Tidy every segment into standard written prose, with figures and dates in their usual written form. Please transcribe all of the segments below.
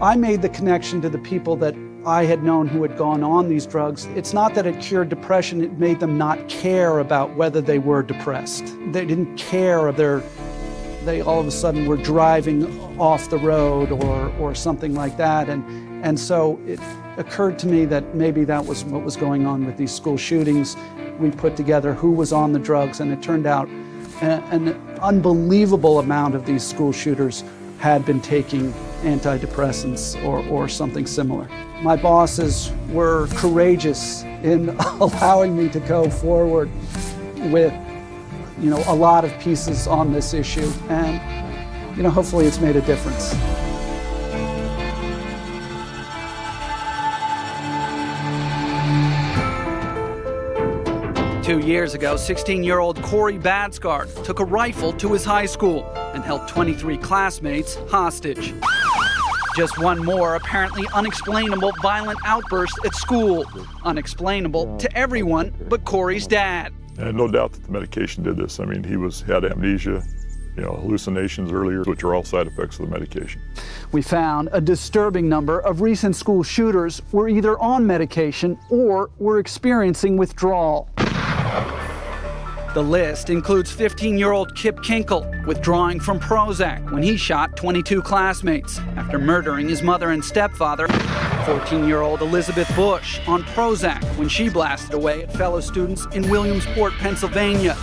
I made the connection to the people that I had known who had gone on these drugs. It's not that it cured depression, it made them not care about whether they were depressed. They didn't care if they all of a sudden were driving off the road or something like that. And so it occurred to me that maybe that was what was going on with these school shootings. We put together who was on the drugs, and it turned out an unbelievable amount of these school shooters had been taking antidepressants or something similar. My bosses were courageous in allowing me to go forward with, a lot of pieces on this issue, and, hopefully it's made a difference. Two years ago, 16-year-old Corey Badsgard took a rifle to his high school and held 23 classmates hostage. Just one more apparently unexplainable violent outburst at school. Unexplainable to everyone but Corey's dad. And no doubt that the medication did this. I mean, he had amnesia, hallucinations earlier, which are all side effects of the medication. We found a disturbing number of recent school shooters were either on medication or were experiencing withdrawal. The list includes 15-year-old Kip Kinkle withdrawing from Prozac when he shot 22 classmates after murdering his mother and stepfather. 14-year-old Elizabeth Bush on Prozac when she blasted away at fellow students in Williamsport, Pennsylvania.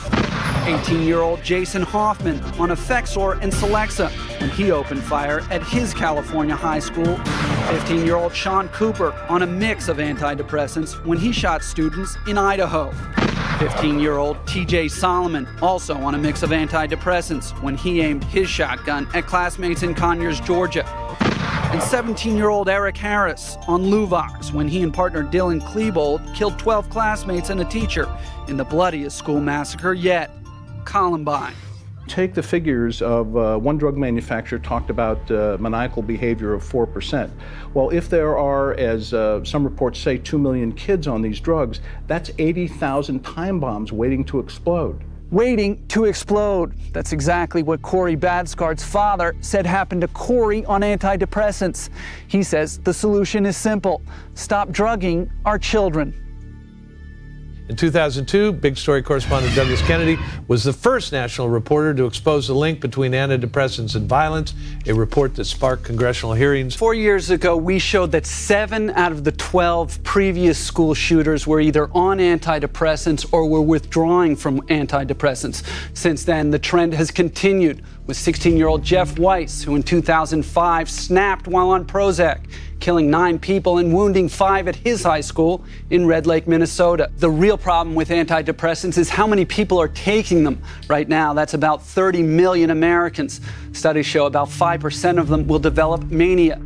18-year-old Jason Hoffman on Effexor and Celexa when he opened fire at his California high school. 15-year-old Sean Cooper on a mix of antidepressants when he shot students in Idaho. 15-year-old TJ Solomon, also on a mix of antidepressants when he aimed his shotgun at classmates in Conyers, Georgia. And 17-year-old Eric Harris on Luvox when he and partner Dylan Klebold killed 12 classmates and a teacher in the bloodiest school massacre yet, Columbine. Take the figures of one drug manufacturer talked about maniacal behavior of 4%. Well, if there are, as some reports say, 2 million kids on these drugs, that's 80,000 time bombs waiting to explode. Waiting to explode. That's exactly what Corey Badsgard's father said happened to Corey on antidepressants. He says the solution is simple. Stop drugging our children. In 2002, big story correspondent Douglas Kennedy was the first national reporter to expose the link between antidepressants and violence, a report that sparked congressional hearings. 4 years ago, we showed that 7 out of the 12 previous school shooters were either on antidepressants or were withdrawing from antidepressants. Since then, the trend has continued with 16-year-old Jeff Weiss, who in 2005 snapped while on Prozac, killing 9 people and wounding 5 at his high school in Red Lake, Minnesota. The real problem with antidepressants is how many people are taking them. Right now, that's about 30 million Americans. Studies show about 5% of them will develop mania.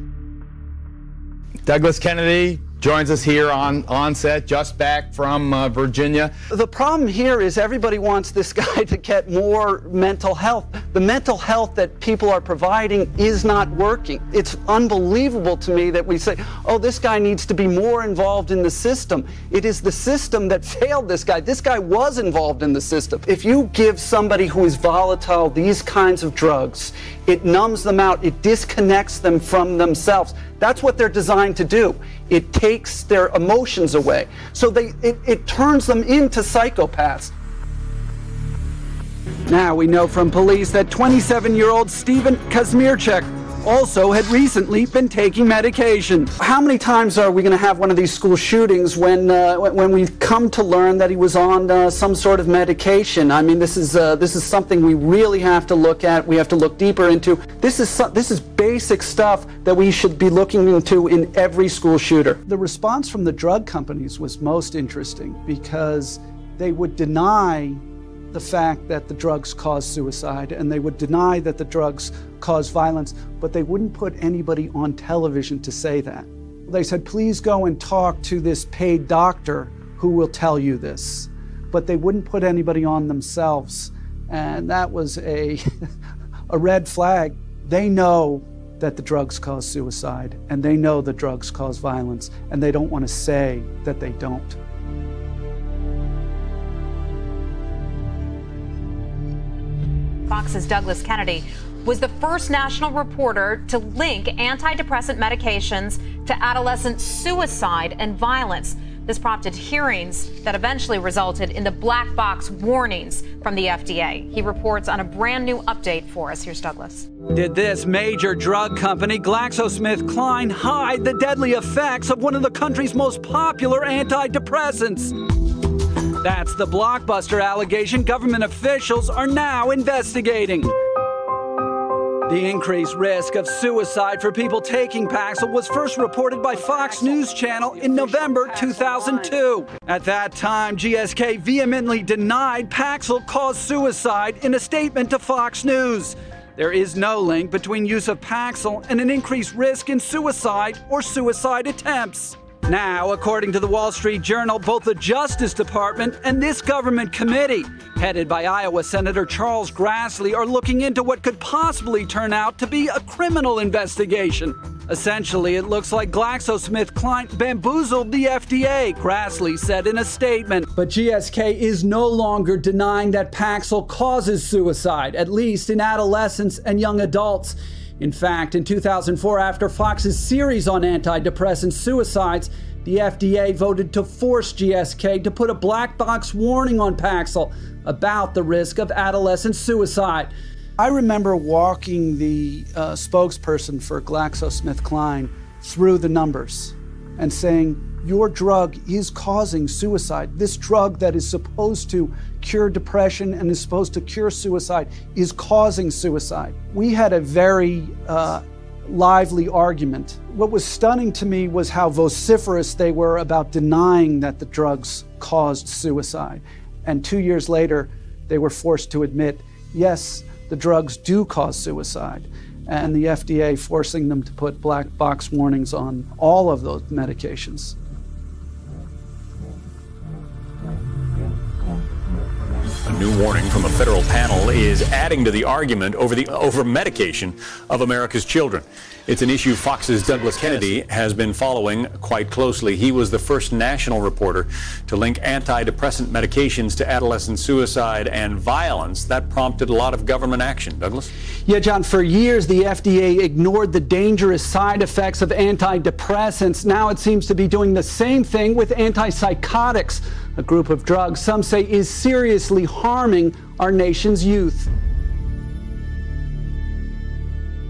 Douglas Kennedy joins us here on set, just back from Virginia. The problem here is everybody wants this guy to get more mental health. The mental health that people are providing is not working. It's unbelievable to me that we say, oh, this guy needs to be more involved in the system. It is the system that failed this guy. This guy was involved in the system. If you give somebody who is volatile these kinds of drugs, it numbs them out. It disconnects them from themselves. That's what they're designed to do. It takes their emotions away. So it turns them into psychopaths. Now we know from police that 27-year-old Stephen Kazmierczak also had recently been taking medication. How many times are we going to have one of these school shootings when we've come to learn that he was on some sort of medication? I mean, this is something we really have to look at. We have to look deeper into. This is basic stuff that we should be looking into in every school shooter. The response from the drug companies was most interesting because they would deny the fact that the drugs cause suicide, and they would deny that the drugs cause violence, but they wouldn't put anybody on television to say that. They said, please go and talk to this paid doctor who will tell you this. But they wouldn't put anybody on themselves. And that was a red flag. They know that the drugs cause suicide, and they know the drugs cause violence, and they don't want to say that they don't. Fox's Douglas Kennedy was the first national reporter to link antidepressant medications to adolescent suicide and violence. This prompted hearings that eventually resulted in the black box warnings from the FDA. He reports on a brand new update for us. Here's Douglas. Did this major drug company, GlaxoSmithKline, hide the deadly effects of one of the country's most popular antidepressants? That's the blockbuster allegation government officials are now investigating. The increased risk of suicide for people taking Paxil was first reported by Fox News Channel in November 2002. At that time, GSK vehemently denied Paxil caused suicide in a statement to Fox News. There is no link between use of Paxil and an increased risk in suicide or suicide attempts. Now, according to the Wall Street Journal, both the Justice Department and this government committee, headed by Iowa Senator Charles Grassley, are looking into what could possibly turn out to be a criminal investigation. Essentially, it looks like GlaxoSmithKline bamboozled the FDA, Grassley said in a statement. But GSK is no longer denying that Paxil causes suicide, at least in adolescents and young adults. In fact, in 2004, after Fox's series on antidepressant suicides, the FDA voted to force GSK to put a black box warning on Paxil about the risk of adolescent suicide. I remember walking the spokesperson for GlaxoSmithKline through the numbers and saying, your drug is causing suicide. This drug that is supposed to cure depression and is supposed to cure suicide is causing suicide. We had a very lively argument. What was stunning to me was how vociferous they were about denying that the drugs caused suicide. And 2 years later, they were forced to admit, yes, the drugs do cause suicide. And the FDA forcing them to put black box warnings on all of those medications. A new warning from a federal panel is adding to the argument over medication of America's children. It's an issue Fox's Douglas Kennedy has been following quite closely. He was the first national reporter to link antidepressant medications to adolescent suicide and violence. That prompted a lot of government action. Douglas? Yeah, John, for years the FDA ignored the dangerous side effects of antidepressants. Now it seems to be doing the same thing with antipsychotics, a group of drugs some say is seriously harming our nation's youth.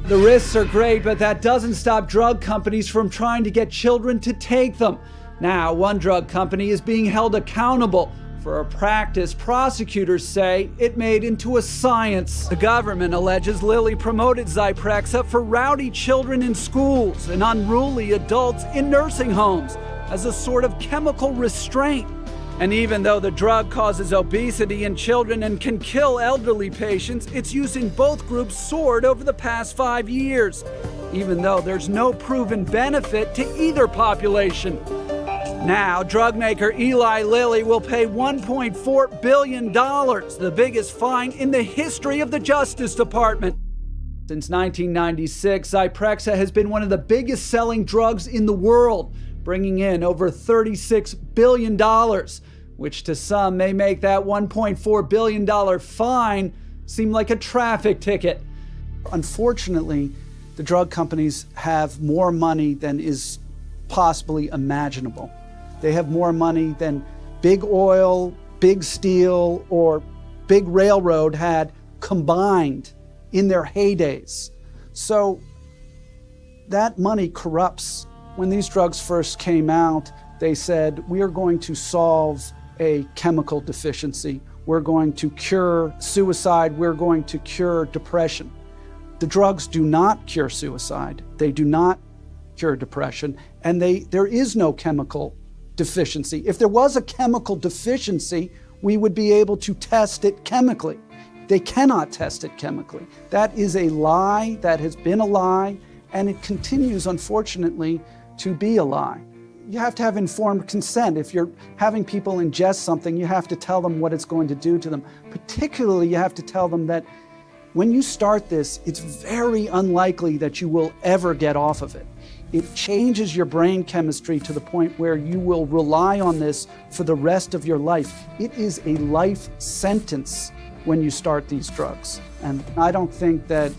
The risks are great, but that doesn't stop drug companies from trying to get children to take them. Now, one drug company is being held accountable for a practice prosecutors say it made into a science. The government alleges Lilly promoted Zyprexa for rowdy children in schools and unruly adults in nursing homes as a sort of chemical restraint. And even though the drug causes obesity in children and can kill elderly patients, its use in both groups soared over the past 5 years, even though there's no proven benefit to either population. Now, drug maker Eli Lilly will pay $1.4 billion, the biggest fine in the history of the Justice Department. Since 1996, Zyprexa has been one of the biggest selling drugs in the world, bringing in over $36 billion, which to some may make that $1.4 billion fine seem like a traffic ticket. Unfortunately, the drug companies have more money than is possibly imaginable. They have more money than big oil, big steel, or big railroad had combined in their heydays. So that money corrupts. When these drugs first came out, they said, we are going to solve a chemical deficiency. We're going to cure suicide. We're going to cure depression. The drugs do not cure suicide. They do not cure depression. And there is no chemical deficiency. If there was a chemical deficiency, we would be able to test it chemically. They cannot test it chemically. That is a lie. That has been a lie. And it continues, unfortunately, to be a lie. You have to have informed consent. If you're having people ingest something, you have to tell them what it's going to do to them. Particularly, you have to tell them that when you start this, it's very unlikely that you will ever get off of it. It changes your brain chemistry to the point where you will rely on this for the rest of your life. It is a life sentence when you start these drugs. And I don't think that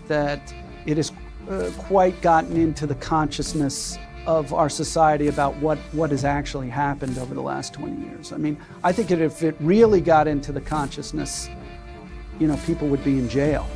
it has quite gotten into the consciousness of our society about what has actually happened over the last 20 years. I mean, I think if it really got into the consciousness, people would be in jail.